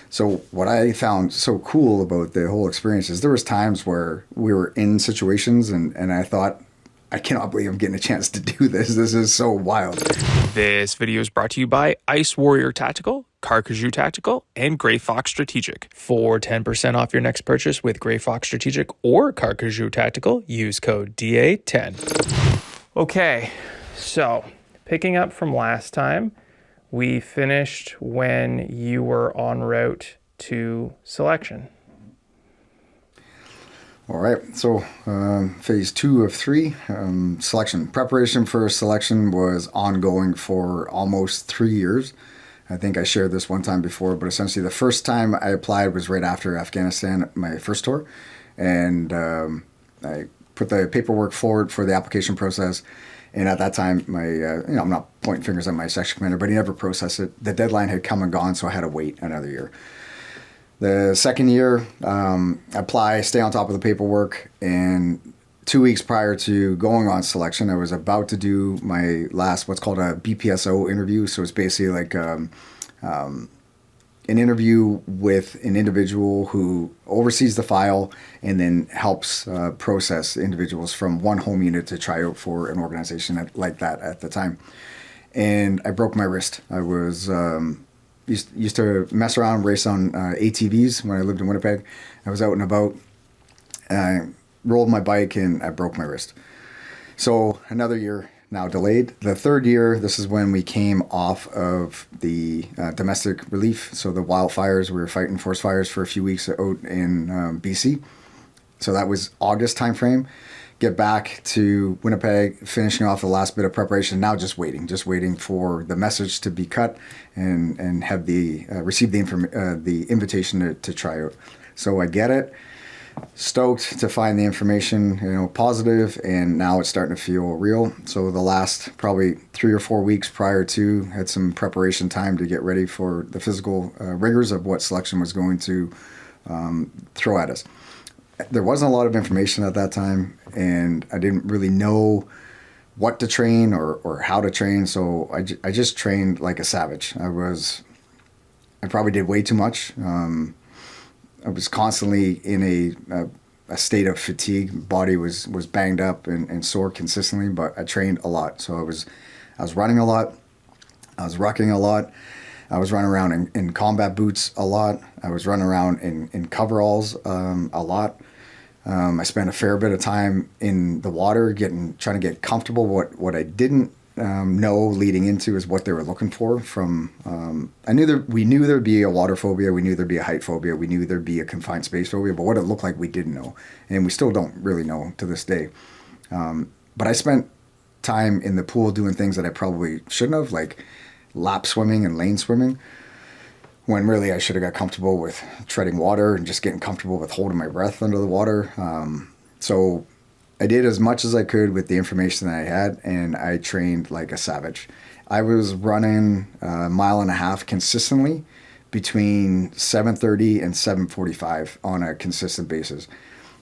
So what I found so cool about the whole experience is there was times where we were in situations and I thought, I cannot believe I'm getting a chance to do this. This is so wild. This video is brought to you by Ice Warrior Tactical, Carcajou Tactical, and Grey Fox Strategic. For 10% off your next purchase with Grey Fox Strategic or Carcajou Tactical, use code DA10. Okay, so picking up from last time, we finished when you were en route to selection. All right, so phase 2 of 3, selection. Preparation for selection was ongoing for almost 3 years. I think I shared this one time before, but essentially the first time I applied was right after Afghanistan, my first tour. And I put the paperwork forward for the application process. And at that time, I'm not pointing fingers at my section commander, but he never processed it. The deadline had come and gone, so I had to wait another year. The second year, apply, stay on top of the paperwork, and 2 weeks prior to going on selection, I was about to do my last, what's called a BPSO interview. So it's basically like an interview with an individual who oversees the file and then helps process individuals from one home unit to try out for an organization like that at the time. And I broke my wrist. I was... Used to mess around, race on ATVs when I lived in Winnipeg. I was out and about. I rolled my bike and I broke my wrist. So another year now delayed. The third year, this is when we came off of the domestic relief. So the wildfires, we were fighting forest fires for a few weeks out in BC. So that was August timeframe. Get back to Winnipeg, finishing off the last bit of preparation. Now just waiting for the message to be cut and have receive the invitation to try out. So I get it, stoked to find the information, positive, and now it's starting to feel real. So the last probably 3 or 4 weeks prior to, had some preparation time to get ready for the physical rigors of what selection was going to throw at us. There wasn't a lot of information at that time, and I didn't really know what to train or how to train, so I just trained like a savage. I probably did way too much. I was constantly in a state of fatigue. Body was banged up and sore consistently, but I trained a lot. So I was running a lot. I was rucking a lot. I was running around in combat boots a lot. I was running around in coveralls a lot. I spent a fair bit of time in the water trying to get comfortable. What I didn't know leading into is what they were looking for from... we knew there'd be a water phobia. We knew there'd be a height phobia. We knew there'd be a confined space phobia. But what it looked like, we didn't know. And we still don't really know to this day. But I spent time in the pool doing things that I probably shouldn't have, like lap swimming and lane swimming, when really I should have got comfortable with treading water and just getting comfortable with holding my breath under the water. So I did as much as I could with the information that I had, and I trained like a savage. I was running a mile and a half consistently between 7:30 and 7:45 on a consistent basis.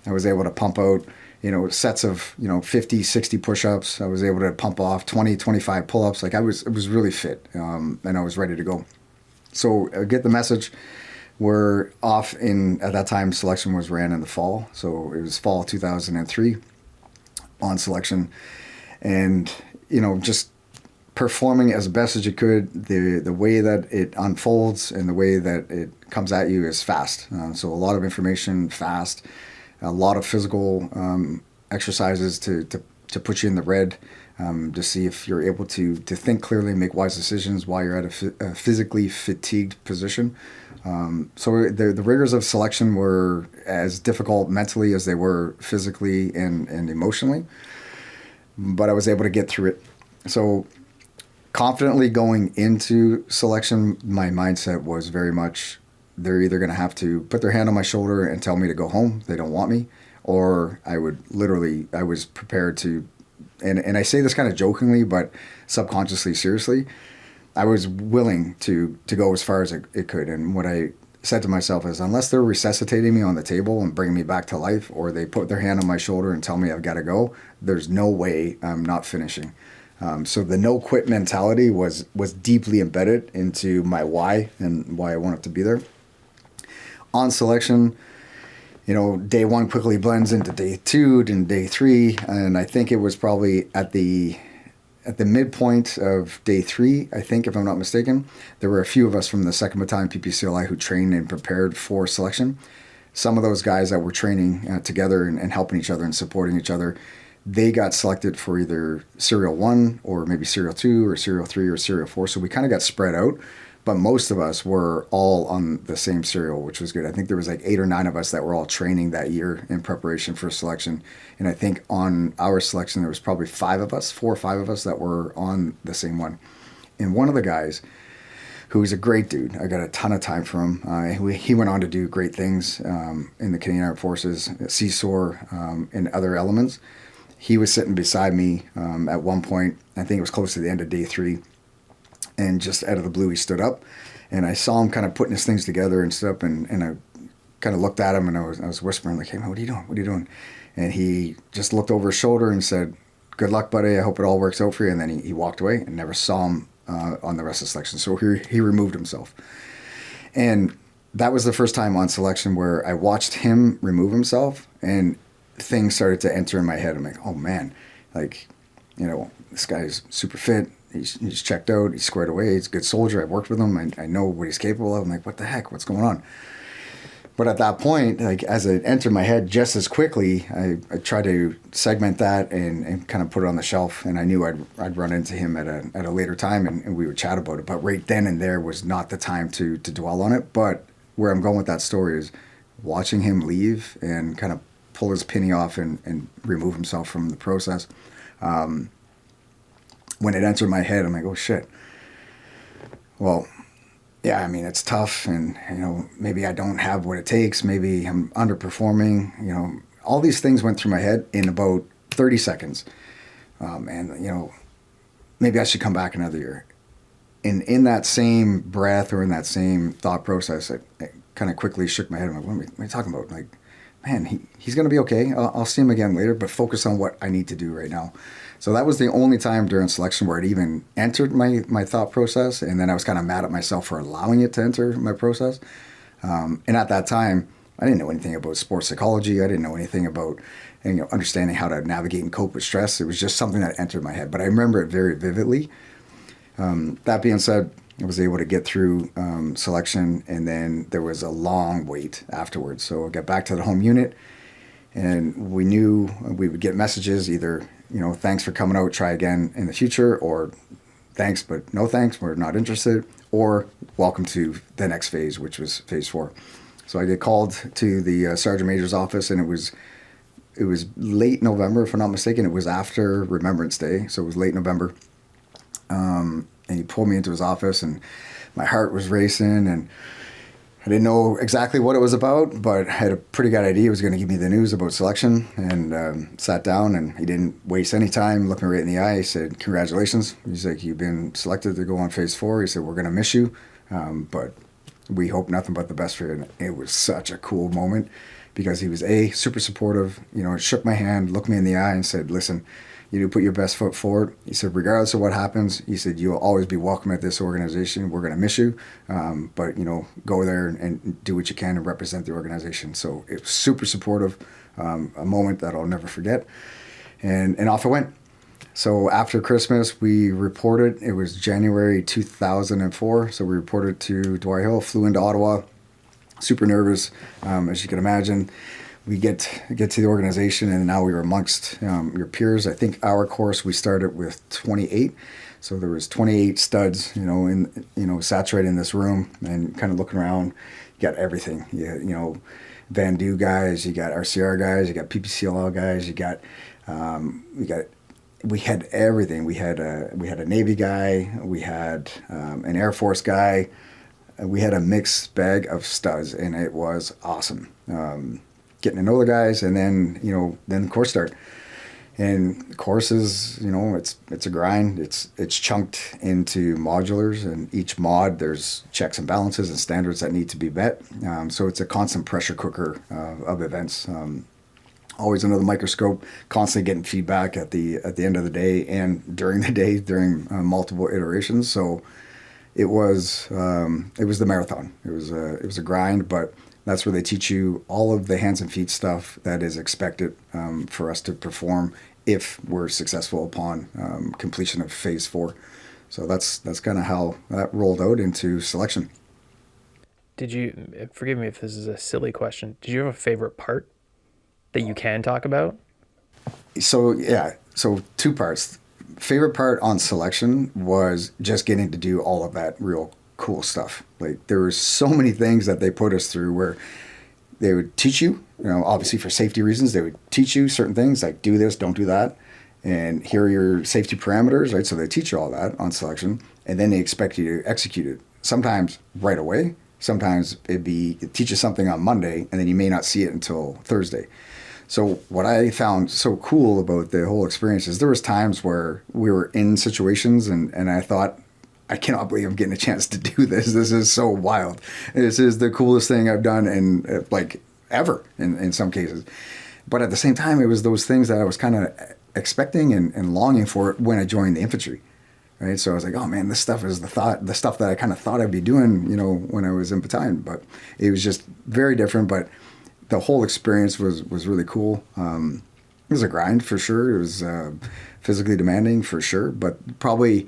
I was able to pump out sets of 50, 60 push-ups. I was able to pump off 20, 25 pull-ups. Like it was really fit, and I was ready to go. So I get the message. We're off at that time, selection was ran in the fall. So it was fall 2003 on selection. And, just performing as best as you could. The way that it unfolds and the way that it comes at you is fast. So a lot of information fast, a lot of physical exercises to put you in the red. To see if you're able to think clearly, make wise decisions while you're at a physically fatigued position. So the rigors of selection were as difficult mentally as they were physically and emotionally, but I was able to get through it. So confidently going into selection, my mindset was very much, they're either going to have to put their hand on my shoulder and tell me to go home, they don't want me, or I was prepared to... And I say this kind of jokingly, but subconsciously, seriously, I was willing to go as far as it could. And what I said to myself is, unless they're resuscitating me on the table and bringing me back to life, or they put their hand on my shoulder and tell me I've got to go, there's no way I'm not finishing. So the no quit mentality was deeply embedded into my why and why I wanted to be there. on selection, day 1 quickly blends into day 2 and day 3, and I think it was probably at the midpoint of day 3, I think, if I'm not mistaken, there were a few of us from the 2nd Battalion PPCLI who trained and prepared for selection. Some of those guys that were training together and helping each other and supporting each other, they got selected for either Serial 1 or maybe Serial 2 or Serial 3 or Serial 4. So we kind of got spread out, but most of us were all on the same serial, which was good. I think there was like 8 or 9 of us that were all training that year in preparation for selection. And I think on our selection, there was probably 4 or 5 of us that were on the same one. And one of the guys, who was a great dude, I got a ton of time for him. He went on to do great things in the Canadian Armed Forces, CSOR, and other elements. He was sitting beside me at one point. I think it was close to the end of day 3. And just out of the blue, he stood up. And I saw him kind of putting his things together and stuff. And I kind of looked at him, and I was whispering, like, hey, man, what are you doing? What are you doing? And he just looked over his shoulder and said, good luck, buddy. I hope it all works out for you. And then he walked away and never saw him on the rest of the selection. So he removed himself. And that was the first time on selection where I watched him remove himself, and things started to enter in my head. I'm like, oh man, like, this guy's super fit. He's checked out. He's squared away. He's a good soldier. I've worked with him. I know what he's capable of. I'm like, what the heck? What's going on? But at that point, like, as it entered my head just as quickly, I tried to segment that and kind of put it on the shelf. And I knew I'd run into him at a later time, and we would chat about it. But right then and there was not the time to dwell on it. But where I'm going with that story is watching him leave and kind of pull his penny off and remove himself from the process. When it entered my head, I'm like, oh shit. Well, yeah, I mean, it's tough, and maybe I don't have what it takes. Maybe I'm underperforming. All these things went through my head in about 30 seconds. And maybe I should come back another year. And in that same breath or in that same thought process, I kind of quickly shook my head. I'm like, what are you talking about? Like, man, he's going to be okay. I'll see him again later, but focus on what I need to do right now. So that was the only time during selection where it even entered my thought process. And then I was kind of mad at myself for allowing it to enter my process. And at that time, I didn't know anything about sports psychology. I didn't know anything about understanding how to navigate and cope with stress. It was just something that entered my head. But I remember it very vividly. That being said, I was able to get through selection, and then there was a long wait afterwards. So I got back to the home unit, and we knew we would get messages either, thanks for coming out, try again in the future, or thanks, but no thanks, we're not interested, or welcome to the next phase, which was phase 4. So I get called to the Sergeant Major's office, and it was late November, if I'm not mistaken. It was after Remembrance Day, so it was late November. And he pulled me into his office, and my heart was racing, and I didn't know exactly what it was about, but I had a pretty good idea he was going to give me the news about selection, and sat down, and he didn't waste any time, looked me right in the eye. He said, congratulations. He's like, you've been selected to go on phase 4. He said, we're going to miss you, but we hope nothing but the best for you. And it was such a cool moment because he was super supportive, shook my hand, looked me in the eye, and said, listen, you do put your best foot forward. He said, regardless of what happens, he said, you'll always be welcome at this organization. We're going to miss you. But, go there and do what you can and represent the organization. So it was super supportive, a moment that I'll never forget. And off I went. So after Christmas, we reported. It was January 2004. So we reported to Dwyer Hill, flew into Ottawa, super nervous, as you can imagine. We get to the organization, and now we were amongst your peers. I think our course, we started with 28. So there was 28 studs, saturated in this room, and kind of looking around. You got everything. Van Du guys, you got RCR guys, you got PPCLL guys, we had everything. We had a Navy guy, we had an Air Force guy, we had a mixed bag of studs, and it was awesome. Getting to know the guys, and then the course start. And courses, it's a grind. It's chunked into modulars, and each mod there's checks and balances and standards that need to be met. So it's a constant pressure cooker of events. Always under the microscope, constantly getting feedback at the end of the day and during the day during multiple iterations. So it was the marathon. It was a grind, but That's where they teach you all of the hands and feet stuff that is expected for us to perform if we're successful upon completion of phase 4. So that's kind of how that rolled out into selection. Did you, forgive me if this is a silly question, did you have a favorite part that you can talk about? So yeah, so 2 parts. Favorite part on selection was just getting to do all of that real cool stuff. Like there were so many things that they put us through where they would teach you, obviously for safety reasons, they would teach you certain things like do this, don't do that. And here are your safety parameters, right? So they teach you all that on selection, and then they expect you to execute it. Sometimes right away. Sometimes it teach you something on Monday, and then you may not see it until Thursday. So what I found so cool about the whole experience is there was times where we were in situations and I thought, I cannot believe I'm getting a chance to do this. This is so wild. This is the coolest thing I've done in like ever in some cases. But at the same time, it was those things that I was kind of expecting and longing for when I joined the infantry. Right. So I was like, oh man, this stuff is the stuff that I kind of thought I'd be doing, when I was in battalion, but it was just very different. But the whole experience was really cool. It was a grind for sure. It was physically demanding for sure, but probably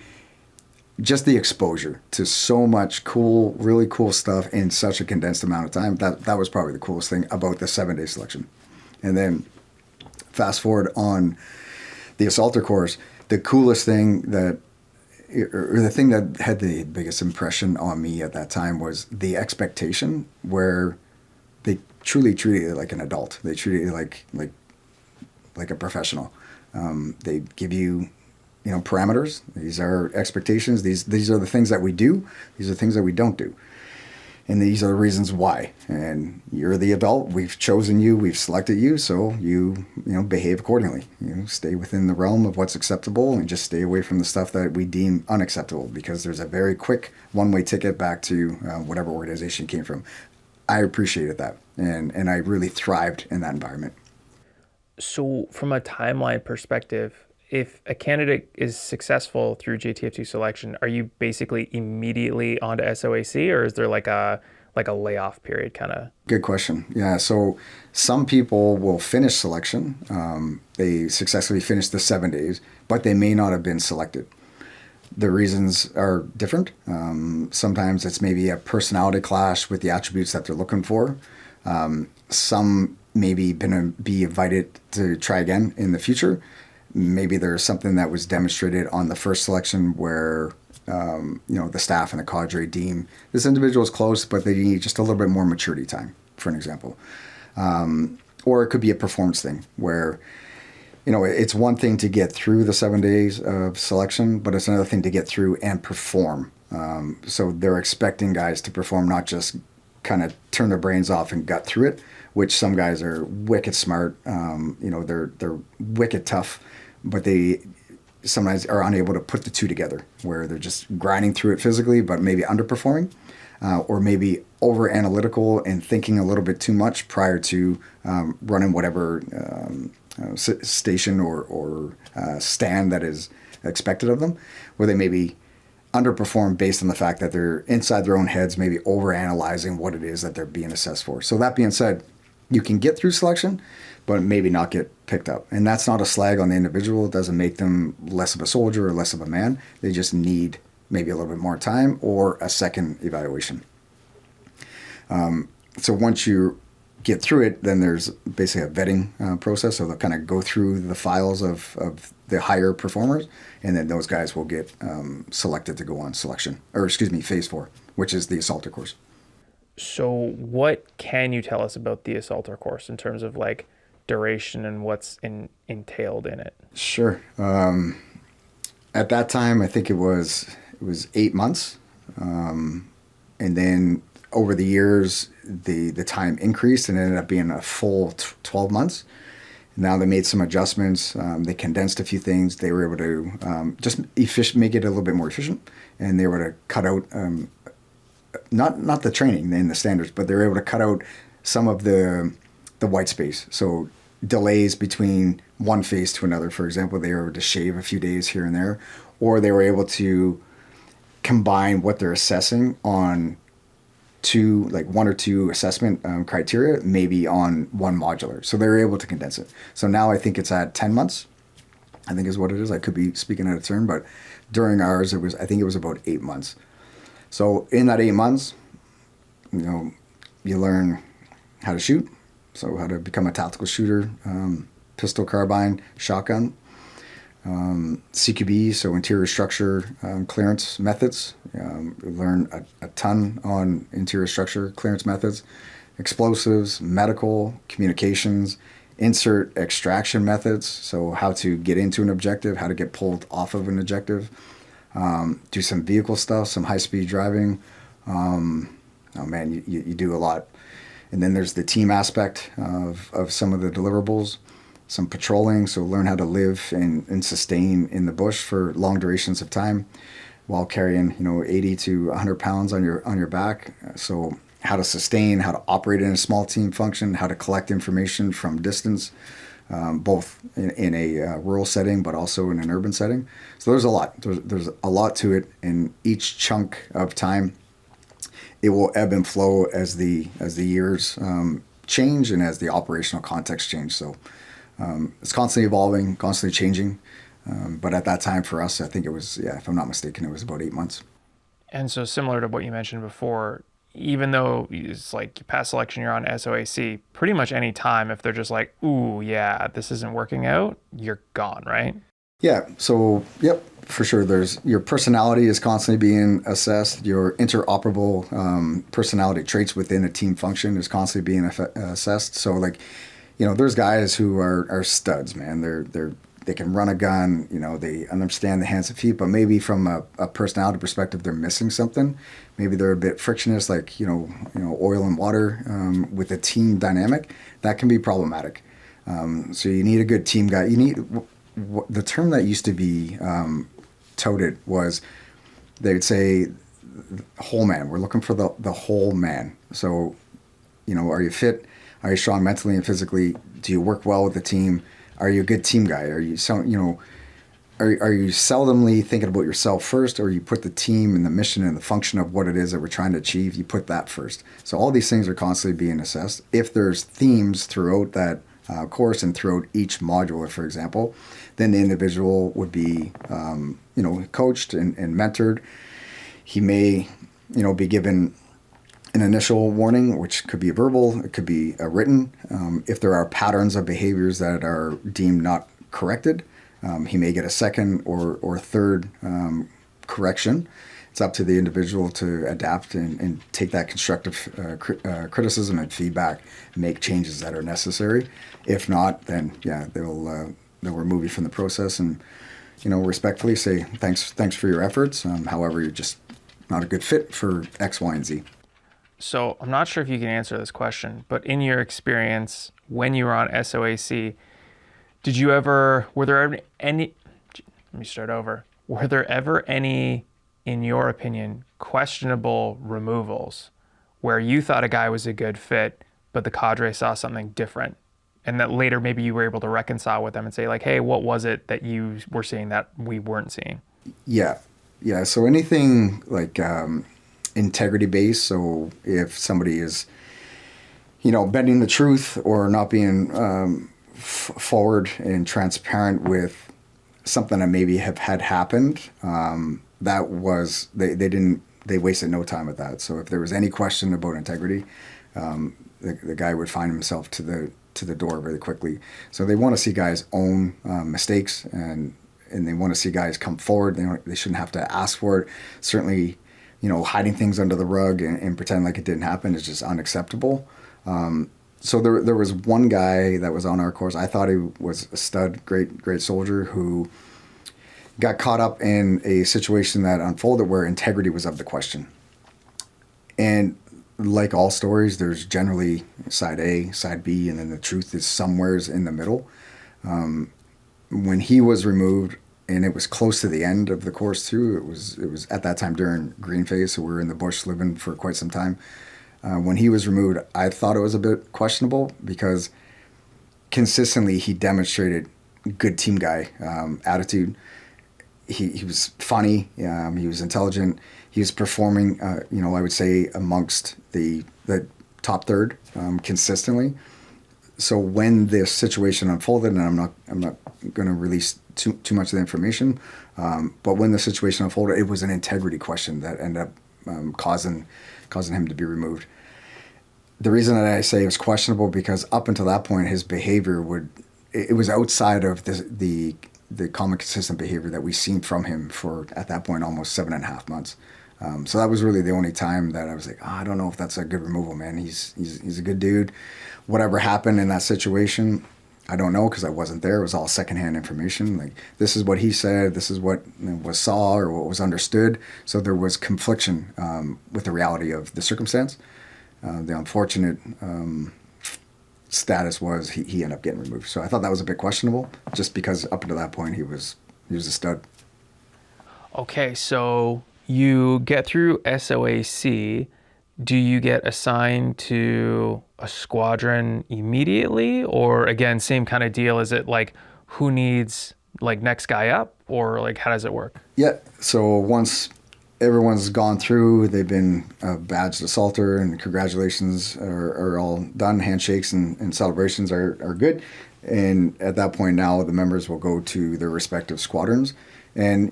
just the exposure to so much cool, really cool stuff in such a condensed amount of time. That was probably the coolest thing about the 7-day selection. And then fast forward on the assaulter course, the coolest thing or the thing that had the biggest impression on me at that time was the expectation where they truly treat it like an adult. They treat it like a professional. They give you, parameters. These are expectations. These are the things that we do. These are the things that we don't do. And these are the reasons why. And you're the adult. We've chosen you. We've selected you. So you behave accordingly. Stay within the realm of what's acceptable and just stay away from the stuff that we deem unacceptable, because there's a very quick one-way ticket back to whatever organization you came from. I appreciated that. And I really thrived in that environment. So from a timeline perspective, if a candidate is successful through JTF2 selection, are you basically immediately onto SOAC, or is there like a layoff period kind of? Good question. Yeah. So some people will finish selection. They successfully finish the 7 days, but they may not have been selected. The reasons are different. Sometimes it's maybe a personality clash with the attributes that they're looking for. Some maybe going to be invited to try again in the future. Maybe there's something that was demonstrated on the first selection where, the staff and the cadre deem this individual is close, but they need just a little bit more maturity time, for an example. Or it could be a performance thing where, it's one thing to get through the 7 days of selection, but it's another thing to get through and perform. So they're expecting guys to perform, not just kind of turn their brains off and gut through it, which some guys are wicked smart. They're wicked tough, but they sometimes are unable to put the two together, where they're just grinding through it physically, but maybe underperforming, or maybe over analytical and thinking a little bit too much prior to running whatever station or stand that is expected of them, where they maybe underperform based on the fact that they're inside their own heads, maybe over analyzing what it is that they're being assessed for. So that being said, you can get through selection, but maybe not get picked up. And that's not a slag on the individual. It doesn't make them less of a soldier or less of a man. They just need maybe a little bit more time or a second evaluation. So once you get through it, then there's basically a vetting process. So they'll kind of go through the files of the higher performers, and then those guys will get selected to go on phase 4, which is the assaulter course. So what can you tell us about the assaulter course in terms of like duration and what's entailed in it? Sure. At that time, I think it was 8 months. And then over the years, the time increased and ended up being a full 12 months. Now they made some adjustments. They condensed a few things. They were able to just make it a little bit more efficient. And they were able to cut out not the training and the standards, but they were able to cut out some of the white space. So delays between one phase to another, for example, they were able to shave a few days here and there, or they were able to combine what they're assessing on one or two assessment criteria, maybe on one modular. So they were able to condense it. So now I think it's at 10 months, I think is what it is. I could be speaking out of turn, but during ours, I think it was about 8 months. So in that 8 months, you learn how to shoot. So how to become a tactical shooter, pistol, carbine, shotgun, CQB, so interior structure clearance methods. We learn a ton on interior structure clearance methods, explosives, medical, communications, insert extraction methods, so how to get into an objective, how to get pulled off of an objective, do some vehicle stuff, some high-speed driving. Oh man, you do a lot. And then there's the team aspect of some of the deliverables, some patrolling, so learn how to live and sustain in the bush for long durations of time while carrying 80 to 100 pounds on your back. So how to sustain, how to operate in a small team function, how to collect information from distance, both in a rural setting but also in an urban setting. So there's a lot. There's a lot to it, and each chunk of time, it will ebb and flow as the years change and as the operational context change. So it's constantly evolving, constantly changing. But at that time for us, I think it was, if I'm not mistaken, it was about 8 months. And so similar to what you mentioned before, even though it's like you pass selection, you're on SOAC, pretty much any time if they're just like, ooh, yeah, this isn't working out, you're gone, right? Yeah. So, yep, for sure. There's your personality is constantly being assessed. Your interoperable personality traits within a team function is constantly being assessed. So, like, there's guys who are studs, man. They can run a gun. They understand the hands and feet, but maybe from a personality perspective, they're missing something. Maybe they're a bit frictionless, like oil and water with a team dynamic. That can be problematic. So you need a good team guy. You need the term that used to be touted was they'd say whole man. We're looking for the whole man. So are you fit? Are you strong mentally and physically? Do you work well with the team? Are you a good team guy? Are you are you seldomly thinking about yourself first, or you put the team and the mission and the function of what it is that we're trying to achieve, you put that first. So all these things are constantly being assessed. If there's themes throughout that course and throughout each module, for example, then the individual would be coached and mentored. He may be given an initial warning, which could be verbal, it could be a written. If there are patterns of behaviors that are deemed not corrected, he may get a second or third correction. It's up to the individual to adapt and take that constructive criticism and feedback, make changes that are necessary. If not, then they'll remove you from the process and respectfully say thanks for your efforts. However, you're just not a good fit for X, Y, and Z. So I'm not sure if you can answer this question, but in your experience, when you were on SOAC, were there ever any, in your opinion, questionable removals where you thought a guy was a good fit, but the cadre saw something different? And that later maybe you were able to reconcile with them and say like, hey, what was it that you were seeing that we weren't seeing? Yeah. So anything like integrity based. So if somebody is, bending the truth or not being forward and transparent with something that maybe had happened, that was they wasted no time with that. So if there was any question about integrity, the guy would find himself to the door very quickly. So they want to see guys own mistakes and they want to see guys come forward. They shouldn't have to ask for it. Certainly, hiding things under the rug and pretending like it didn't happen is just unacceptable. So there was one guy that was on our course. I thought he was a stud, great soldier who got caught up in a situation that unfolded where integrity was of the question. And like all stories, there's generally side A, side B, and then the truth is somewheres in the middle. When he was removed, and it was close to the end of the course too. It was at that time during green phase, so we were in the bush living for quite some time. When he was removed, I thought it was a bit questionable because consistently he demonstrated good team guy attitude. he was funny. He was intelligent. He was performing, I would say amongst the top third consistently. So when this situation unfolded, and I'm not going to release too much of the information, but when the situation unfolded, it was an integrity question that ended up causing him to be removed. The reason that I say it was questionable because up until that point, his behavior it was outside of the common consistent behavior that we've seen from him for, at that point, almost 7.5 months. So that was really the only time that I was like, I don't know if that's a good removal, man. He's a good dude. Whatever happened in that situation, I don't know because I wasn't there. It was all secondhand information. Like, this is what he said. This is what was saw or what was understood. So there was confliction with the reality of the circumstance. The unfortunate status was he ended up getting removed. So I thought that was a bit questionable just because up until that point he was a stud. Okay, so you get through SOAC. Do you get assigned to a squadron immediately? Or again, same kind of deal? Is it like who needs like next guy up, or like how does it work? Yeah, so once everyone's gone through, they've been badged assaulter, and congratulations are all done. Handshakes and celebrations are good. And at that point now, the members will go to their respective squadrons. And,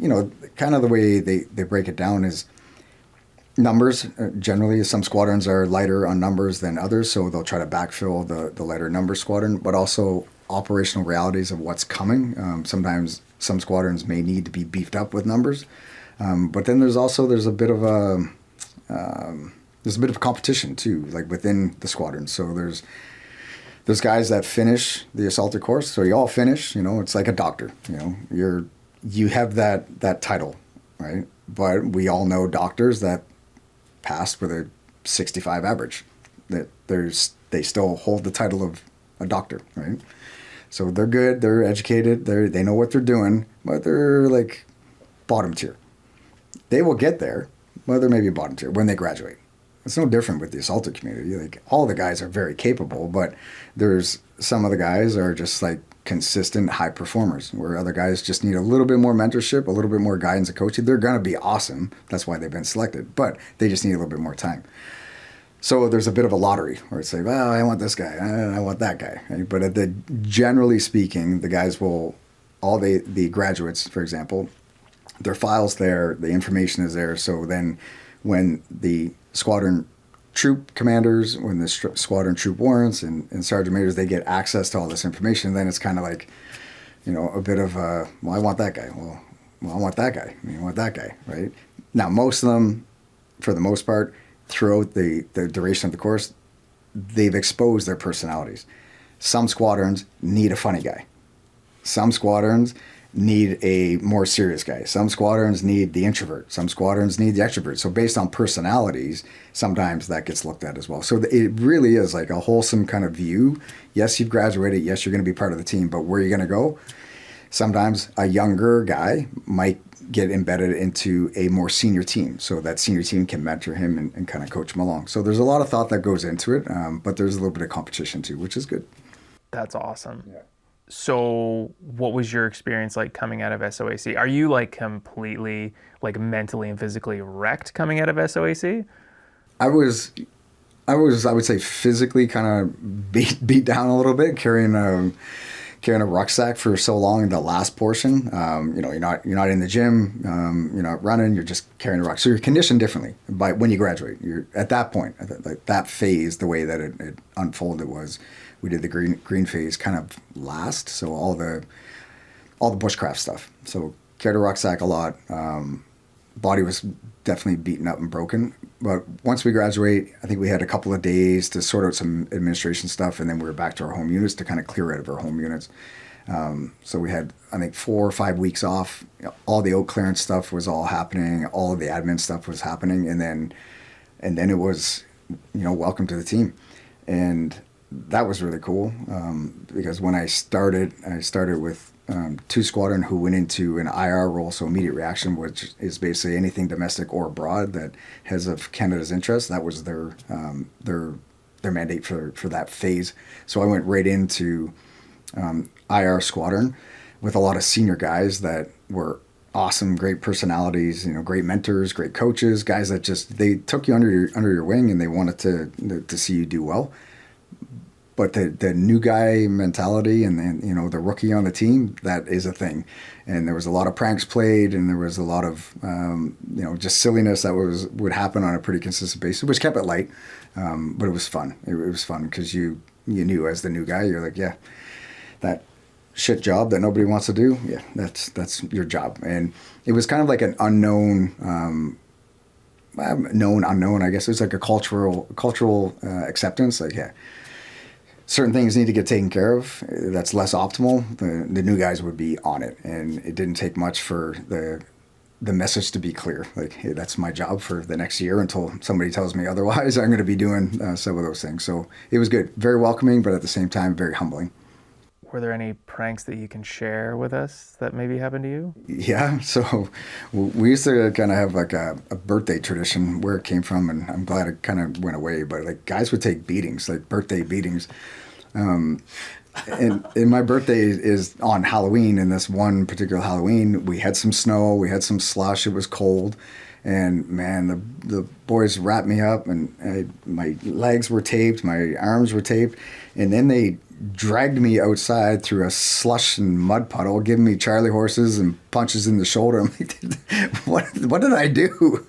kind of the way they break it down is numbers. Generally, some squadrons are lighter on numbers than others, so they'll try to backfill the lighter number squadron, but also operational realities of what's coming. Sometimes some squadrons may need to be beefed up with numbers, but then there's a bit of a competition too, like within the squadron. So there's guys that finish the assaulter course, so you all finish. It's like a doctor. You have that title, right? But we all know doctors that passed with a 65 average, that they still hold the title of a doctor, right? So they're good, they're educated, they know what they're doing, but they're like bottom tier. They will get there, but they're maybe bottom tier when they graduate. It's no different with the assaulter community. Like, all the guys are very capable, but there's some of the guys are just like consistent high performers, where other guys just need a little bit more mentorship, a little bit more guidance and coaching. They're going to be awesome. That's why they've been selected, but they just need a little bit more time. So there's a bit of a lottery where it's like, well, I want this guy, I want that guy. Right? But generally speaking, the guys will, the graduates, for example, their files there, the information is there. So then when the squadron troop commanders, when the squadron troop warrants and sergeant majors, they get access to all this information, then it's kind of like, a bit of I want that guy. Well, I want that guy. I want that guy, right? Now, most of them, for the most part, throughout the duration of the course, they've exposed their personalities. Some squadrons need a funny guy. Some squadrons need a more serious guy. Some squadrons need the introvert. Some squadrons need the extrovert. So based on personalities, sometimes that gets looked at as well. So it really is like a wholesome kind of view. Yes, you've graduated. Yes, you're going to be part of the team, but where are you going to go? Sometimes a younger guy might get embedded into a more senior team, so that senior team can mentor him and kind of coach him along. So there's a lot of thought that goes into it, but there's a little bit of competition too, which is good. That's awesome. Yeah. So what was your experience like coming out of SOAC? Are you like completely like mentally and physically wrecked coming out of SOAC? I would say physically kind of beat down a little bit, carrying a rucksack for so long in the last portion. You're not in the gym, you're not running, you're just carrying a rucksack. So you're conditioned differently by when you graduate. You're at that point, like that phase, the way that it unfolded was, we did the green phase kind of last. So all the bushcraft stuff. So carried a rucksack a lot. Body was definitely beaten up and broken. But once we graduate, I think we had a couple of days to sort out some administration stuff, and then we were back to our home units to kind of clear out of our home units. So we had, I think, 4 or 5 weeks off. All the out clearance stuff was all happening. All of the admin stuff was happening, and then it was, welcome to the team, and that was really cool because when I started with 2 squadron who went into an IR role, so immediate reaction, which is basically anything domestic or abroad that has of Canada's interest. That was their mandate for that phase. So I went right into IR squadron with a lot of senior guys that were awesome, great personalities, great mentors, great coaches, guys that just, they took you under your wing and they wanted to see you do well. But the new guy mentality and then, the rookie on the team, that is a thing. And there was a lot of pranks played, and there was a lot of, just silliness that would happen on a pretty consistent basis, which kept it light. But it was fun. It was fun because you knew as the new guy, you're like, yeah, that shit job that nobody wants to do, yeah, that's your job. And it was kind of like an unknown, unknown, I guess. It was like a cultural acceptance. Like, yeah, certain things need to get taken care of. That's less optimal. The new guys would be on it, and it didn't take much for the message to be clear. Like, hey, that's my job for the next year until somebody tells me otherwise. I'm going to be doing some of those things. So it was good, very welcoming, but at the same time, very humbling. Were there any pranks that you can share with us that maybe happened to you? Yeah, so we used to kind of have like a birthday tradition, where it came from, and I'm glad it kind of went away, but like guys would take beatings, like birthday beatings. And my birthday is on Halloween, and this one particular Halloween, we had some snow, we had some slush, it was cold, and man, the boys wrapped me up, and my legs were taped, my arms were taped, and then they dragged me outside through a slush and mud puddle, giving me Charlie horses and punches in the shoulder. I'm like, what did I do?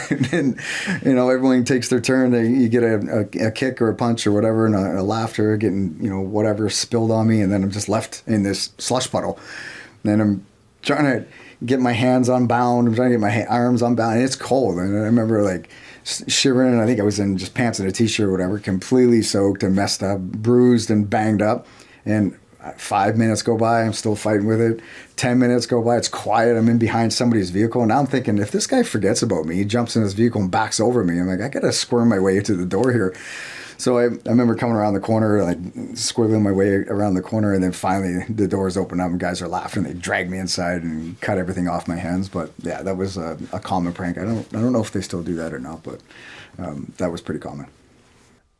And then, everyone takes their turn. You get a kick or a punch or whatever, and a laughter, getting, whatever spilled on me. And then I'm just left in this slush puddle. And then I'm trying to get my hands unbound. I'm trying to get my arms unbound. And it's cold. And I remember like shivering, and I think I was in just pants and a t-shirt or whatever, completely soaked and messed up, bruised and banged up. And 5 minutes go by, I'm still fighting with it. 10 minutes go by, it's quiet, I'm in behind somebody's vehicle, and now I'm thinking, if this guy forgets about me, he jumps in his vehicle and backs over me, I'm like, I gotta squirm my way into the door here. So I remember coming around the corner, like squiggling my way around the corner, and then finally the doors open up and guys are laughing. They dragged me inside and cut everything off my hands. But yeah, that was a common prank. I don't know if they still do that or not, but that was pretty common.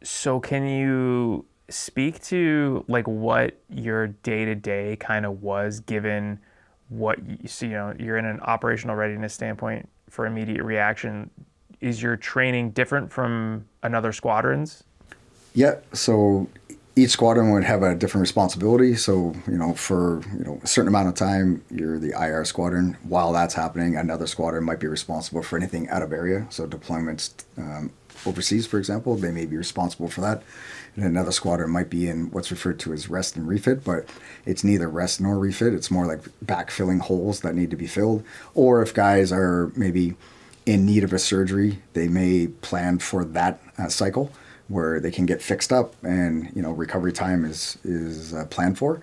So can you speak to like what your day-to-day kind of was, given what you're in an operational readiness standpoint for immediate reaction? Is your training different from another squadron's? Yeah, so each squadron would have a different responsibility. So, for a certain amount of time, you're the IR squadron. While that's happening, another squadron might be responsible for anything out of area. So deployments overseas, for example, they may be responsible for that. And another squadron might be in what's referred to as rest and refit, but it's neither rest nor refit. It's more like backfilling holes that need to be filled. Or if guys are maybe in need of a surgery, they may plan for that cycle, where they can get fixed up, and recovery time is planned for.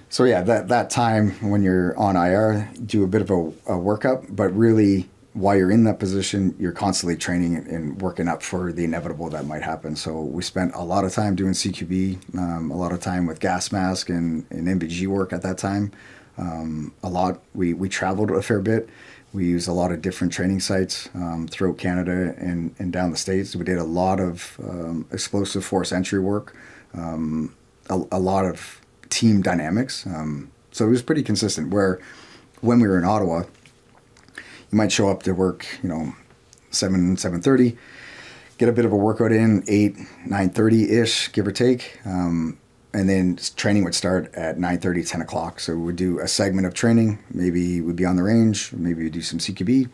So yeah, that time when you're on IR, do a bit of a workup, but really while you're in that position, you're constantly training and working up for the inevitable that might happen. So we spent a lot of time doing CQB, a lot of time with gas mask and NBG work at that time. We traveled a fair bit. We used a lot of different training sites throughout Canada and down the States. We did a lot of explosive force entry work, a lot of team dynamics. So it was pretty consistent, where when we were in Ottawa, you might show up to work, 7:30, get a bit of a workout in, 9:30-ish, give or take. And then training would start at 9:30, 10 o'clock. So we would do a segment of training. Maybe we'd be on the range. Maybe we'd do some CQB,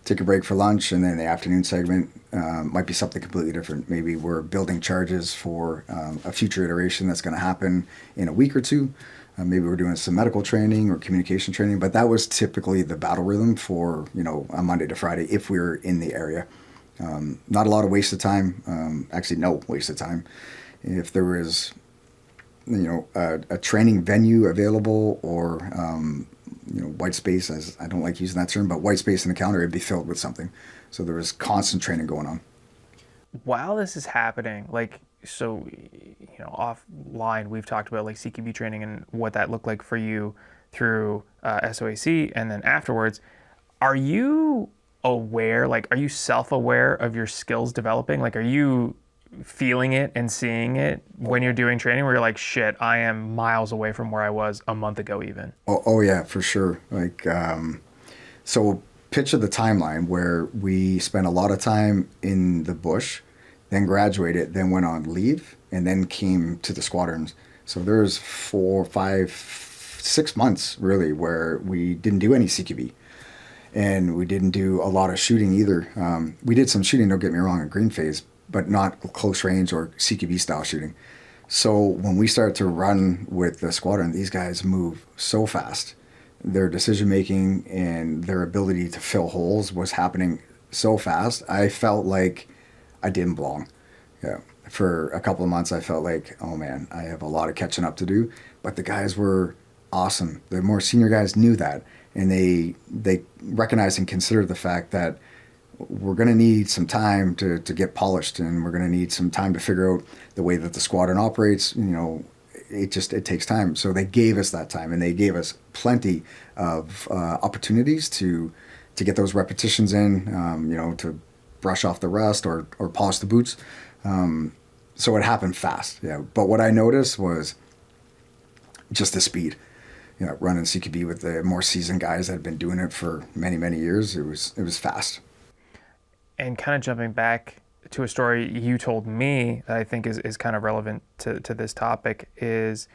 take a break for lunch, and then the afternoon segment might be something completely different. Maybe we're building charges for a future iteration that's going to happen in a week or two. Maybe we're doing some medical training or communication training. But that was typically the battle rhythm for, a Monday to Friday if we were in the area. Not a lot of waste of time. Actually, no waste of time. If there was a training venue available, or white space, as I don't like using that term, but white space in the calendar, it'd be filled with something. So there was constant training going on. While this is happening, offline, we've talked about like CQB training and what that looked like for you through SOAC, and then afterwards, are you aware, are you self-aware of your skills developing? Are you feeling it and seeing it when you're doing training, where you're like, shit, I am miles away from where I was a month ago even? Oh yeah, for sure. So picture the timeline where we spent a lot of time in the bush, then graduated, then went on leave, and then came to the squadrons. So there's 4, 5, 6 months really where we didn't do any CQB. And we didn't do a lot of shooting either. We did some shooting, don't get me wrong, in green phase, but not close range or CQB style shooting. So when we started to run with the squadron, these guys move so fast. Their decision making and their ability to fill holes was happening so fast. I felt like I didn't belong. Yeah. For a couple of months, I felt like, oh man, I have a lot of catching up to do. But the guys were awesome. The more senior guys knew that, and they recognized and considered the fact that we're going to need some time to get polished, and we're going to need some time to figure out the way that the squadron operates. It takes time. So they gave us that time, and they gave us plenty of opportunities to get those repetitions in, to brush off the rust or polish the boots. So it happened fast. Yeah. But what I noticed was just the speed. Running CQB with the more seasoned guys that had been doing it for many, many years, it was fast. And kind of jumping back to a story you told me that I think is kind of relevant to this topic is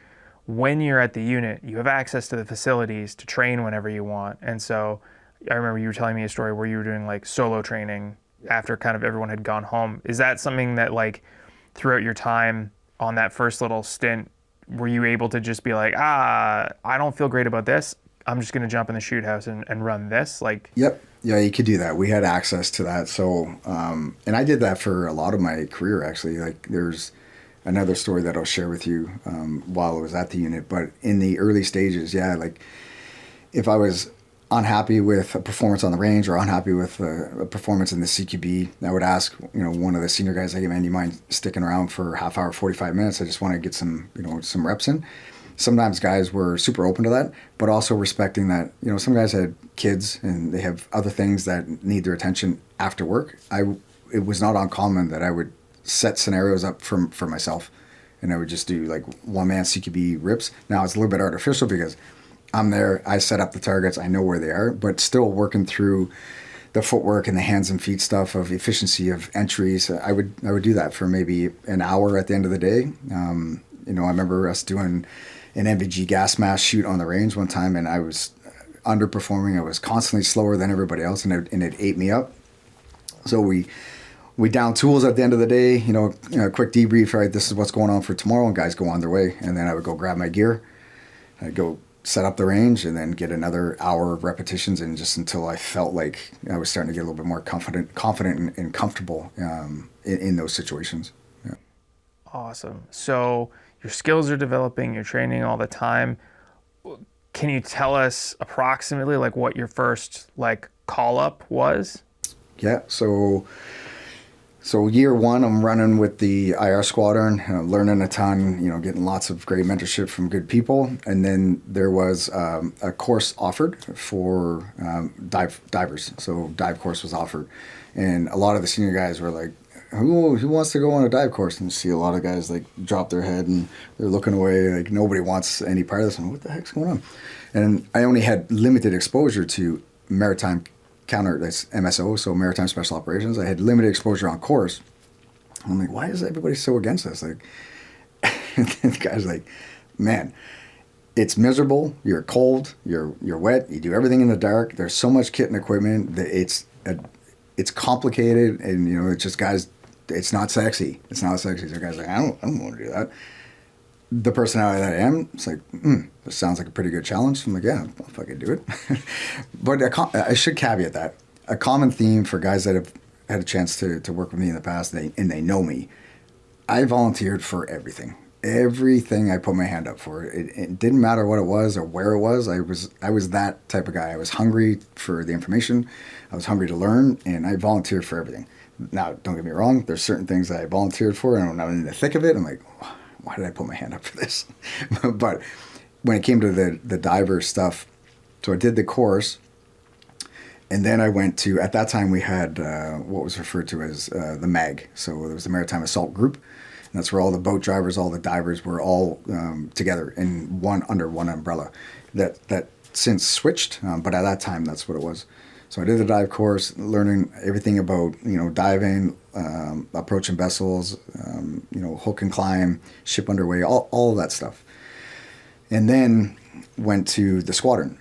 when you're at the unit, you have access to the facilities to train whenever you want. And so I remember you were telling me a story where you were doing like solo training after kind of everyone had gone home. Is that something that like throughout your time on that first little stint, were you able to just be like, I don't feel great about this, I'm just going to jump in the shoot house and run this? Like, yep. Yeah, you could do that. We had access to that. So, and I did that for a lot of my career, actually. Like, there's another story that I'll share with you while I was at the unit. But in the early stages, yeah, like if I was unhappy with a performance on the range or unhappy with a performance in the CQB, I would ask, one of the senior guys, like, hey, man, do you mind sticking around for a half hour, 45 minutes? I just want to get some reps in. Sometimes guys were super open to that, but also respecting that, some guys had kids and they have other things that need their attention after work. It was not uncommon that I would set scenarios up for myself, and I would just do like one-man CQB rips. Now it's a little bit artificial because I'm there, I set up the targets, I know where they are, but still working through the footwork and the hands and feet stuff of efficiency of entries. I would do that for maybe an hour at the end of the day. I remember us doing an MVG gas mask shoot on the range one time, and I was underperforming. I was constantly slower than everybody else, and it ate me up. So we down tools at the end of the day, a quick debrief, right, this is what's going on for tomorrow, and guys go on their way. And then I would go grab my gear, I'd go set up the range, and then get another hour of repetitions, and just until I felt like I was starting to get a little bit more confident and comfortable in those situations. Yeah. Awesome. So your skills are developing, you're training all the time. Can you tell us approximately like what your first like call up was? Yeah. So year one, I'm running with the IR squadron, learning a ton, getting lots of great mentorship from good people. And then there was a course offered for divers. So dive course was offered. And a lot of the senior guys were like, who wants to go on a dive course? And you see a lot of guys like drop their head and they're looking away, like nobody wants any part of this. And what the heck's going on? And I only had limited exposure to maritime counter, that's MSO, so Maritime Special Operations. I had limited exposure on course. I'm like, why is everybody so against this? Like, the guy's like, man, it's miserable. You're cold. You're wet. You do everything in the dark. There's so much kit and equipment that it's complicated, and it's just guys. It's not sexy. It's not sexy. So guys like, I don't want to do that. The personality that I am, it's like, this sounds like a pretty good challenge. I'm like, yeah, I'll fucking do it. But I should caveat that. A common theme for guys that have had a chance to work with me in the past, and they know me, I volunteered for everything. Everything I put my hand up for. It didn't matter what it was or where it was. I was that type of guy. I was hungry for the information. I was hungry to learn, and I volunteered for everything. Now, don't get me wrong. There's certain things that I volunteered for, and when I'm in the thick of it, I'm like, why did I put my hand up for this? But when it came to the diver stuff, so I did the course, and then I went to, at that time we had what was referred to as the MAG. So there was the Maritime Assault Group, and that's where all the boat drivers, all the divers were all together in under one umbrella. That since switched, but at that time, that's what it was. So I did the dive course, learning everything about, diving, approaching vessels, hook and climb, ship underway, all of that stuff. And then went to the squadron.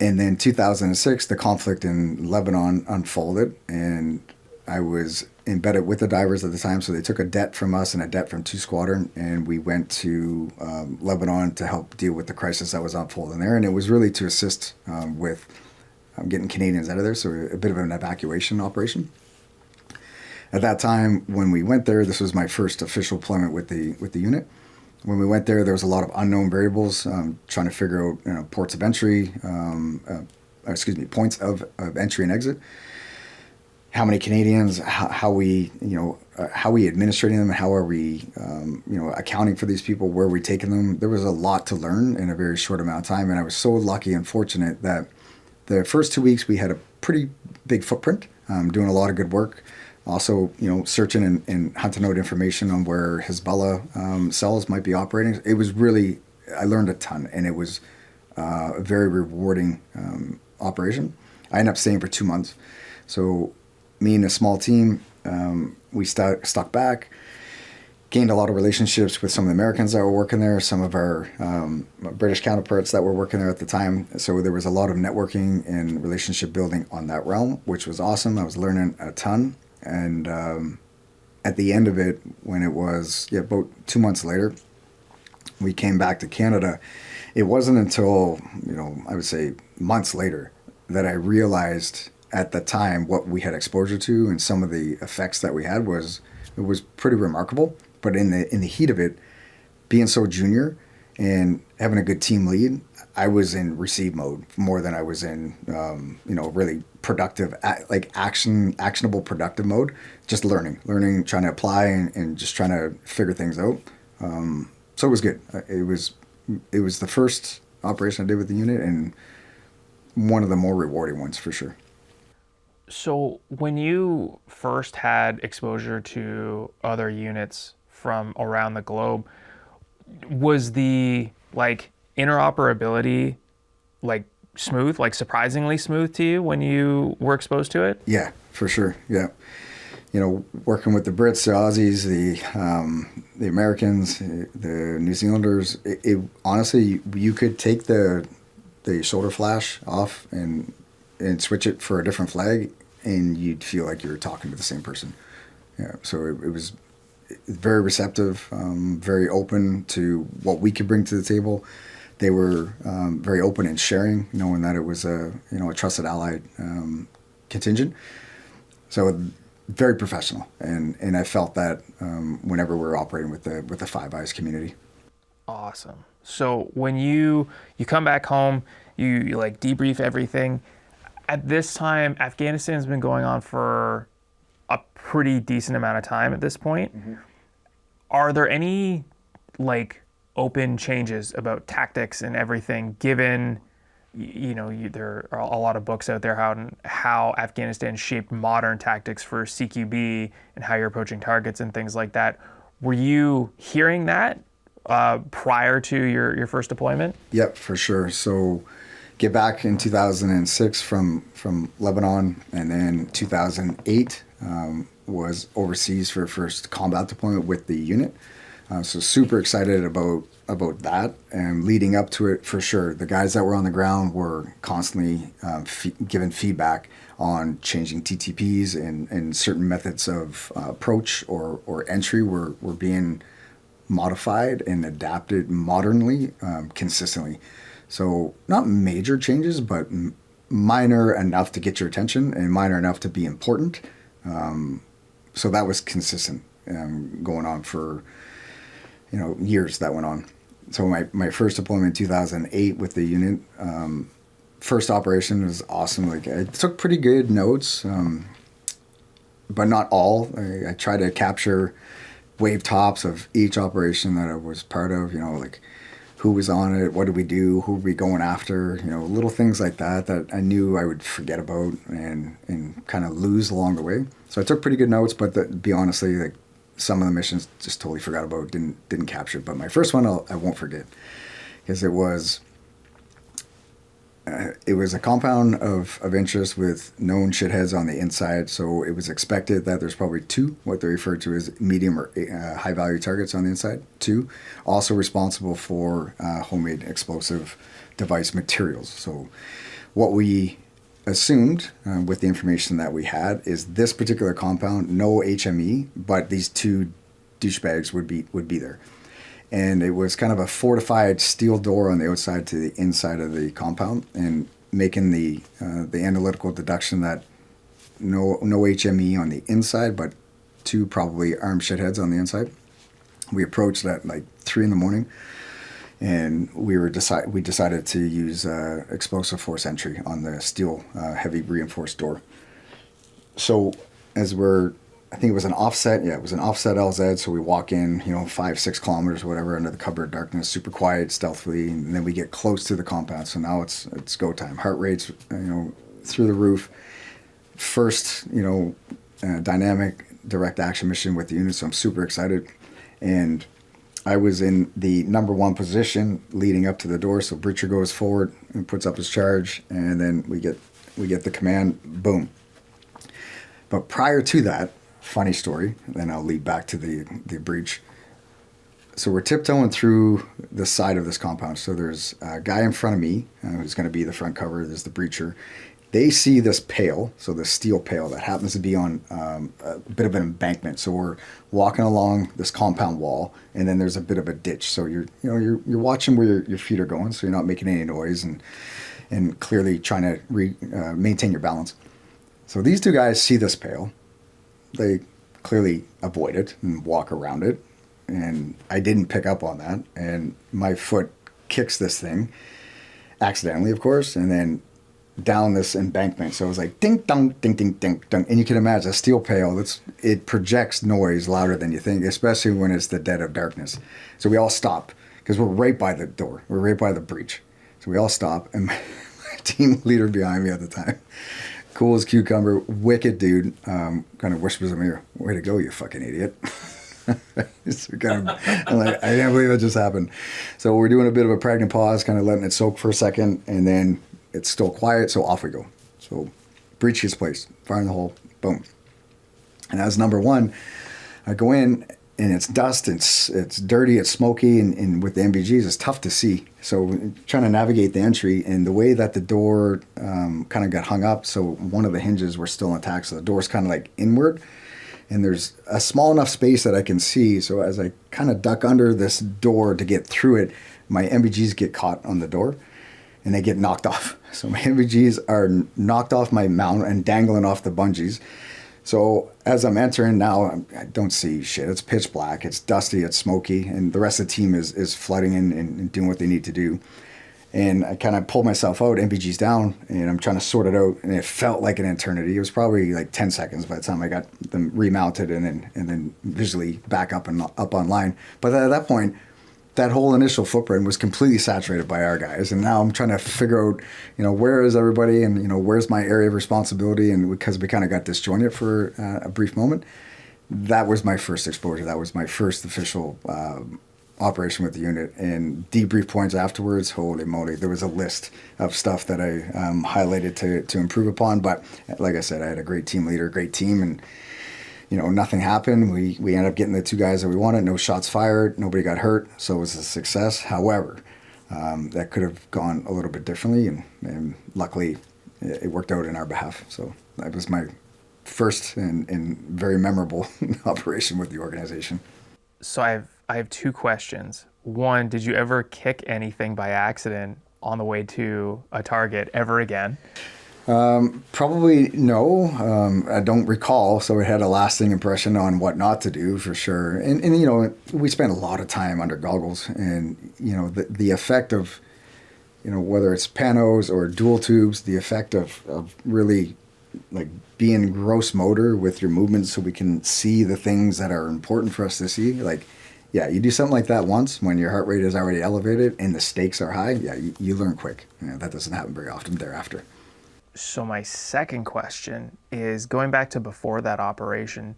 And then 2006, the conflict in Lebanon unfolded, and I was embedded with the divers at the time. So they took a det from us and a det from 2 Squadron, and we went to Lebanon to help deal with the crisis that was unfolding there. And it was really to assist with getting Canadians out of there, so a bit of an evacuation operation. At that time, when we went there, this was my first official deployment with the unit. When we went there was a lot of unknown variables, trying to figure out ports of entry, points of entry and exit. How many Canadians? How we administrating them? How are we accounting for these people? Where are we taking them? There was a lot to learn in a very short amount of time, and I was so lucky and fortunate that the first 2 weeks we had a pretty big footprint, doing a lot of good work. Also, searching and hunting out information on where Hezbollah cells might be operating. It was really, I learned a ton, and it was a very rewarding operation. I ended up staying for 2 months. So me and a small team, we stuck back, gained a lot of relationships with some of the Americans that were working there, some of our British counterparts that were working there at the time. So there was a lot of networking and relationship building on that realm, which was awesome. I was learning a ton. And at the end of it, when it was about 2 months later, we came back to Canada. It wasn't until, I would say months later that I realized at the time what we had exposure to and some of the effects that we had was pretty remarkable. But in the heat of it, being so junior and having a good team lead, I was in receive mode more than I was in, really productive, actionable productive mode. Just learning, trying to apply and just trying to figure things out. So it was good. It was the first operation I did with the unit, and one of the more rewarding ones for sure. So when you first had exposure to other units from around the globe, was the interoperability smooth, surprisingly smooth to you when you were exposed to it? Yeah, for sure. Yeah. Working with the Brits, the Aussies, the Americans, the New Zealanders, it honestly, you could take the shoulder flash off and switch it for a different flag, and you'd feel like you were talking to the same person. Yeah. So it was very receptive, very open to what we could bring to the table. They were very open in sharing, knowing that it was a trusted allied contingent. So very professional, and I felt that whenever we were operating with the Five Eyes community. Awesome. So when you come back home, you debrief everything. At this time, Afghanistan's been going on for a pretty decent amount of time at this point. Mm-hmm. Are there any open changes about tactics and everything, given there are a lot of books out there how Afghanistan shaped modern tactics for CQB and how you're approaching targets and things like that? Were you hearing that prior to your first deployment? Yep, for sure. So get back in 2006 from Lebanon, and then 2008 was overseas for first combat deployment with the unit. So super excited about that, and leading up to it, for sure, the guys that were on the ground were constantly given feedback on changing TTPs and certain methods of approach or entry were being modified and adapted modernly, consistently. So not major changes, but minor enough to get your attention and minor enough to be important. So that was consistent going on for years that went on. So my first deployment in 2008 with the unit, first operation was awesome. I took pretty good notes, but not all. I tried to capture wave tops of each operation that I was part of, who was on it, what did we do, who were we going after, little things like that I knew I would forget about and kind of lose along the way. So I took pretty good notes, but to be honestly, some of the missions just totally forgot about, didn't capture it. But my first one I won't forget, because it was It was a compound of interest with known shitheads on the inside, so it was expected that there's probably two, what they refer to as medium or high value targets on the inside. Two, also responsible for homemade explosive device materials. So what we assumed with the information that we had is this particular compound, no HME, but these two douchebags would be there. And it was kind of a fortified steel door on the outside to the inside of the compound, and making the analytical deduction that no HME on the inside, but two probably armed shitheads on the inside. We approached at like 3 a.m, and we decided to use explosive force entry on the steel heavy reinforced door. So as I think it was an offset. Yeah, it was an offset LZ. So we walk in, 5-6 kilometers, whatever, under the cover of darkness, super quiet, stealthily, and then we get close to the compound. So now it's go time. Heart rates, through the roof. First, dynamic direct action mission with the unit. So I'm super excited, and I was in the number 1 position leading up to the door. So breacher goes forward and puts up his charge, and then we get the command. Boom. But prior to that, funny story, then I'll lead back to the breach. So we're tiptoeing through the side of this compound. So there's a guy in front of me who's going to be the front cover. There's the breacher. They see this pail, so the steel pail that happens to be on a bit of an embankment. So we're walking along this compound wall, and then there's a bit of a ditch. So you're watching where your feet are going, so you're not making any noise, and clearly trying to maintain your balance. So these two guys see this pail. They clearly avoid it and walk around it, and I didn't pick up on that, and my foot kicks this thing, accidentally, of course, and then down this embankment. So it was like ding dong, ding ding ding dong, and you can imagine a steel pail. It projects noise louder than you think, especially when it's the dead of darkness. So we all stop because we're right by the door, we're right by the breach. So we all stop, and my team leader behind me at the time, cool as cucumber, wicked dude, kind of whispers in my ear, "Way to go, you fucking idiot." I'm like, I can't believe that just happened. So we're doing a bit of a pregnant pause, kind of letting it soak for a second, and then it's still quiet, so off we go. So breach gets placed, fire in the hole, boom. And as number 1, I go in, and it's dust, it's dirty, it's smoky, and with the MBGs, it's tough to see. So trying to navigate the entry, and the way that the door kind of got hung up, so one of the hinges were still intact, so the door's kind of like inward, and there's a small enough space that I can see. So as I kind of duck under this door to get through it, my MBGs get caught on the door, and they get knocked off. So my MBGs are knocked off my mount and dangling off the bungees. So as I'm entering now, I don't see shit. It's pitch black. It's dusty. It's smoky. And the rest of the team is flooding in and doing what they need to do. And I kind of pulled myself out, MBG's down, and I'm trying to sort it out. And it felt like an eternity. It was probably like 10 seconds by the time I got them remounted and then visually back up and up online. But at that point, that whole initial footprint was completely saturated by our guys. And now I'm trying to figure out, where is everybody, and, where's my area of responsibility? And because we kind of got disjointed for a brief moment, that was my first exposure. That was my first official operation with the unit. And debrief points afterwards, holy moly, there was a list of stuff that I highlighted to improve upon. But like I said, I had a great team leader, great team, and nothing happened. We ended up getting the 2 guys that we wanted. No shots fired. Nobody got hurt. So it was a success. However, that could have gone a little bit differently, and luckily it worked out in our behalf. So that was my first and very memorable operation with the organization. So I have 2 questions. One, did you ever kick anything by accident on the way to a target ever again? Probably no. I don't recall, so it had a lasting impression on what not to do for sure. And we spent a lot of time under goggles, and the effect of whether it's panos or dual tubes, the effect of really like being gross motor with your movements, so we can see the things that are important for us to see. Like, yeah, you do something like that once when your heart rate is already elevated and the stakes are high. Yeah, you learn quick. That doesn't happen very often thereafter. So my second question is, going back to before that operation,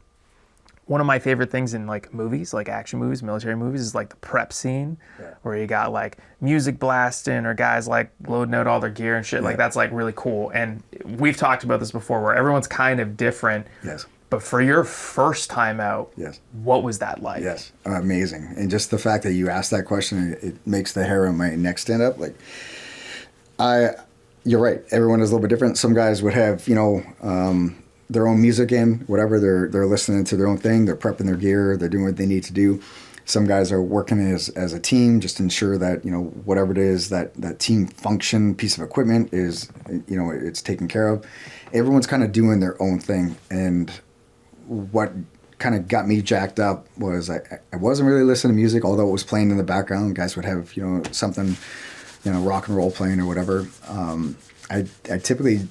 One of my favorite things in like movies, like action movies, military movies, is like the prep scene, where you got like music blasting or guys like loading out all their gear and shit. Like that's like really cool. And we've talked about this before, where everyone's kind of different. Yes. But for your first time out, what was that like? Yes, amazing. And just the fact that you asked that question, it makes the hair on my neck stand up. Like, you're right. Everyone is a little bit different. Some guys would have, their own music in, whatever. They're listening to their own thing. They're prepping their gear. They're doing what they need to do. Some guys are working as a team, just to ensure that, whatever it is, that team function piece of equipment is, it's taken care of. Everyone's kind of doing their own thing. And what kind of got me jacked up was I wasn't really listening to music, although it was playing in the background. Guys would have, something, rock and roll playing or whatever. I typically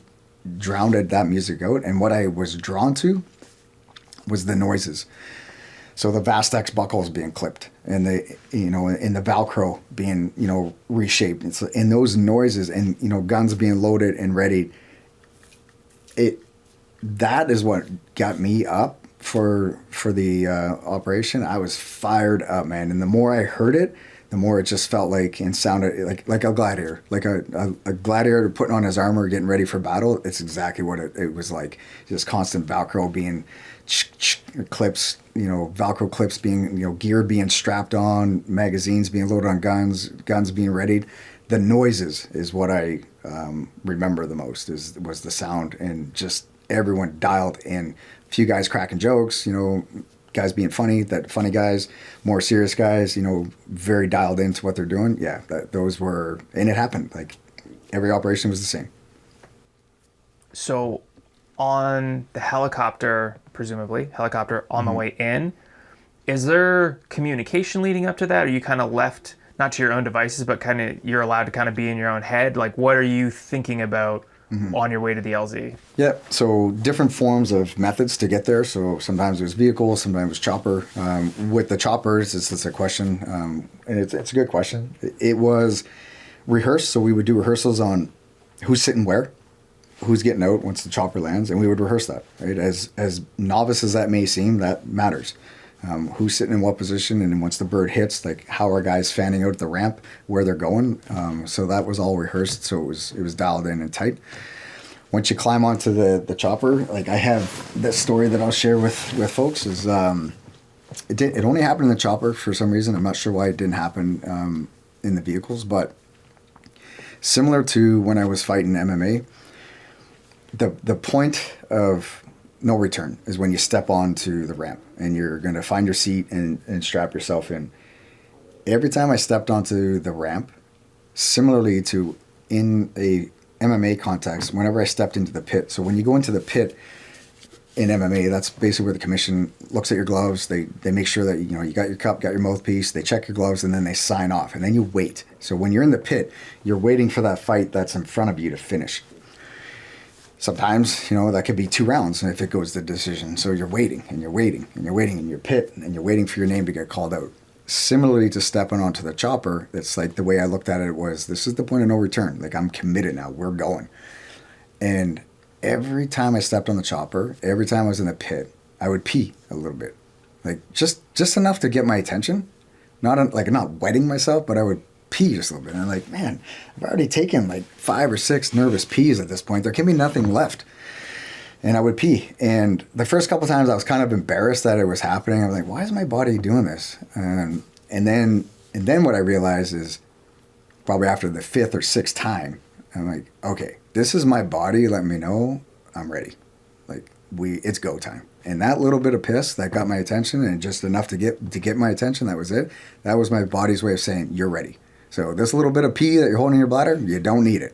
drowned that music out, and what I was drawn to was the noises. So the Vastex buckles being clipped, and the and the Velcro being reshaped, and those noises, and guns being loaded and ready. That is what got me up for the operation. I was fired up, man, and the more I heard it, the more it just felt like and sounded like a gladiator, like a gladiator putting on his armor, getting ready for battle. It's exactly what it was like. Just constant Velcro being clips, Velcro clips being, gear being strapped on, magazines being loaded on guns being readied. The noises is what I remember the most. Was the sound, and just everyone dialed in. A few guys cracking jokes, guys being funny guys, more serious guys, very dialed into what they're doing. Yeah, those were, and it happened. Like, every operation was the same. So on the helicopter, presumably, on the way in, is there communication leading up to that? Or you kind of left, not to your own devices, but kind of you're allowed to kind of be in your own head? Like, what are you thinking about on your way to the LZ? Yeah, so different forms of methods to get there. So sometimes it was vehicle, sometimes it was chopper. With the choppers, it's a question, and it's a good question. It was rehearsed, so we would do rehearsals on who's sitting where, who's getting out once the chopper lands, and we would rehearse that. Right, as novice as that may seem, that matters. Who's sitting in what position, and then once the bird hits, like how are guys fanning out the ramp, where they're going. So that was all rehearsed. So it was dialed in and tight. Once you climb onto the chopper, like I have this story that I'll share with folks is it only happened in the chopper for some reason. I'm not sure why it didn't happen in the vehicles, but similar to when I was fighting MMA, the point of no return is when you step onto the ramp and you're going to find your seat and strap yourself in. Every time I stepped onto the ramp, similarly to in a MMA context, whenever I stepped into the pit. So when you go into the pit in MMA, that's basically where the commission looks at your gloves. They make sure that you got your cup, got your mouthpiece. They check your gloves, and then they sign off, and then you wait. So when you're in the pit, you're waiting for that fight that's in front of you to finish. Sometimes, that could be 2 rounds if it goes to decision. So you're waiting, and you're waiting, and you're waiting in your pit, and you're waiting for your name to get called out. Similarly to stepping onto the chopper, it's like the way I looked at it was, this is the point of no return. Like, I'm committed now. We're going. And every time I stepped on the chopper, every time I was in the pit, I would pee a little bit. Like, just enough to get my attention. Not wetting myself, but I would pee just a little bit. And I'm like, man, I've already taken like 5 or 6 nervous pees at this point. There can be nothing left. And I would pee. And the first couple times I was kind of embarrassed that it was happening. I was like, why is my body doing this? And then what I realized is probably after the 5th or 6th time, I'm like, okay, this is my body letting me know I'm ready. Like, it's go time. And that little bit of piss that got my attention, and just enough to get my attention, that was it. That was my body's way of saying, you're ready. So this little bit of pee that you're holding in your bladder, you don't need it.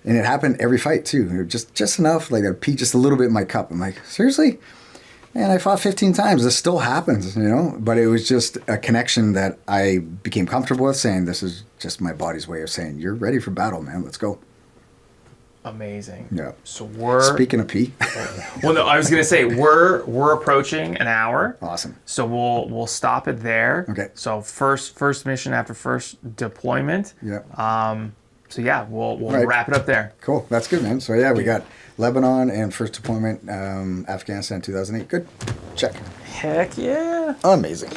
And it happened every fight too. Just enough, like I pee just a little bit in my cup. I'm like, seriously? Man, I fought 15 times. This still happens, But it was just a connection that I became comfortable with, saying this is just my body's way of saying, you're ready for battle, man. Let's go. Amazing. Yeah. So we're speaking of pee. Well, no, I was gonna say we're approaching an hour. Awesome. So we'll stop it there. Okay. So first mission after first deployment. Yeah. So yeah, we'll right. wrap it up there. Cool. That's good, man. So yeah, we got Lebanon and first deployment, Afghanistan 2008. Good. Check. Heck yeah. Amazing.